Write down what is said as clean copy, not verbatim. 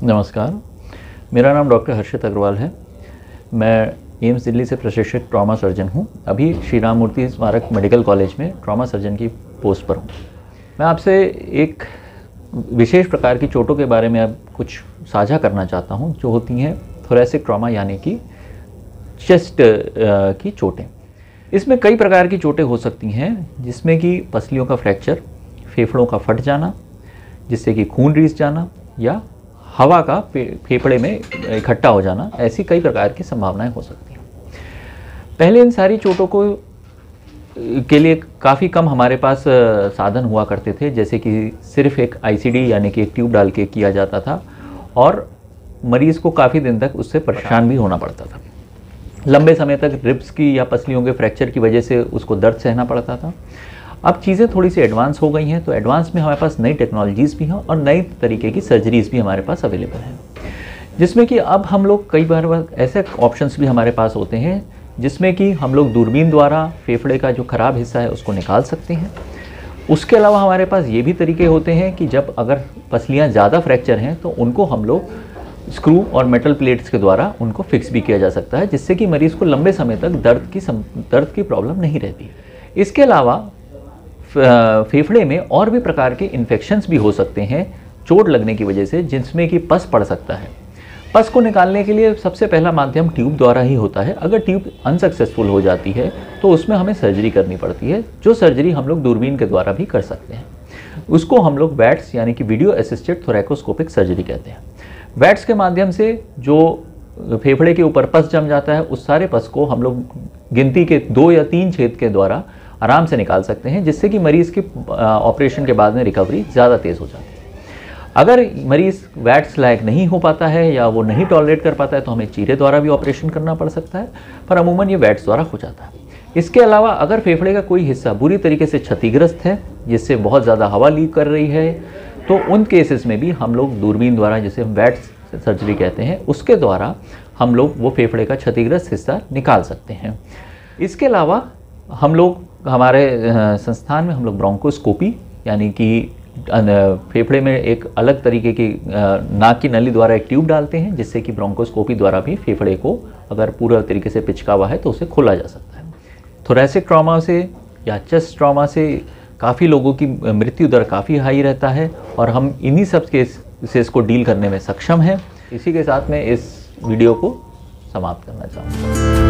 नमस्कार, मेरा नाम डॉक्टर हर्षित अग्रवाल है। मैं एम्स दिल्ली से प्रशिक्षित ट्रॉमा सर्जन हूँ। अभी श्री राम मूर्ति स्मारक मेडिकल कॉलेज में ट्रॉमा सर्जन की पोस्ट पर हूँ। मैं आपसे एक विशेष प्रकार की चोटों के बारे में अब कुछ साझा करना चाहता हूँ, जो होती हैं थोरेसिक ट्रॉमा यानी कि चेस्ट की चोटें। इसमें कई प्रकार की चोटें हो सकती हैं, जिसमें कि पसलियों का फ्रैक्चर, फेफड़ों का फट जाना जिससे कि खून रिस जाना, या हवा का फेफड़े में इकट्ठा हो जाना, ऐसी कई प्रकार की संभावनाएं हो सकती हैं। पहले इन सारी चोटों के लिए काफ़ी कम हमारे पास साधन हुआ करते थे, जैसे कि सिर्फ एक आईसीडी यानी कि एक ट्यूब डाल के किया जाता था और मरीज़ को काफ़ी दिन तक उससे परेशान भी होना पड़ता था। लंबे समय तक रिब्स की या पसलियों के फ्रैक्चर की वजह से उसको दर्द सहना पड़ता था। अब चीज़ें थोड़ी सी एडवांस हो गई हैं, तो एडवांस में हमारे पास नई टेक्नोलॉजीज़ भी हैं और नई तरीके की सर्जरीज़ भी हमारे पास अवेलेबल हैं, जिसमें कि अब हम लोग कई बार ऐसे ऑप्शंस भी हमारे पास होते हैं जिसमें कि हम लोग दूरबीन द्वारा फेफड़े का जो ख़राब हिस्सा है उसको निकाल सकते हैं। उसके अलावा हमारे पास ये भी तरीके होते हैं कि जब अगर पसलियाँ ज़्यादा फ्रैक्चर हैं तो उनको हम लोग स्क्रू और मेटल प्लेट्स के द्वारा उनको फिक्स भी किया जा सकता है, जिससे कि मरीज़ को लंबे समय तक दर्द की प्रॉब्लम नहीं रहती। इसके अलावा फेफड़े में और भी प्रकार के इन्फेक्शंस भी हो सकते हैं चोट लगने की वजह से, जिसमें कि पस पड़ सकता है। पस को निकालने के लिए सबसे पहला माध्यम ट्यूब द्वारा ही होता है। अगर ट्यूब अनसक्सेसफुल हो जाती है तो उसमें हमें सर्जरी करनी पड़ती है, जो सर्जरी हम लोग दूरबीन के द्वारा भी कर सकते हैं। उसको हम लोग वैट्स यानी कि वीडियो असिस्टेड थोरैकोस्कोपिक सर्जरी कहते हैं। वैट्स के माध्यम से जो फेफड़े के ऊपर पस जम जाता है, उस सारे पस को हम लोग गिनती के 2 या 3 छेद के द्वारा आराम से निकाल सकते हैं, जिससे कि मरीज़ की ऑपरेशन के बाद में रिकवरी ज़्यादा तेज़ हो जाती है। अगर मरीज़ वैट्स लायक नहीं हो पाता है या वो नहीं टॉलरेट कर पाता है तो हमें चीरे द्वारा भी ऑपरेशन करना पड़ सकता है, पर अमूमन ये वैट्स द्वारा हो जाता है। इसके अलावा अगर फेफड़े का कोई हिस्सा बुरी तरीके से क्षतिग्रस्त है, जिससे बहुत ज़्यादा हवा लीक कर रही है, तो उन केसेस में भी हम लोग दूरबीन द्वारा, जिसे हम वैट्स सर्जरी कहते हैं, उसके द्वारा हम लोग वो फेफड़े का क्षतिग्रस्त हिस्सा निकाल सकते हैं। इसके अलावा हम लोग हमारे संस्थान में हम लोग ब्रोंकोस्कोपी यानी कि फेफड़े में एक अलग तरीके की नाक की नली द्वारा एक ट्यूब डालते हैं, जिससे कि ब्रोंकोस्कोपी द्वारा भी फेफड़े को अगर पूरा तरीके से पिचका हुआ है तो उसे खोला जा सकता है। थोरेसिक ट्रॉमा से या चेस्ट ट्रॉमा से काफ़ी लोगों की मृत्यु दर काफ़ी हाई रहता है और हम इन्हीं सब केसेस को डील करने में सक्षम हैं। इसी के साथ मैं इस वीडियो को समाप्त करना चाहूँगा।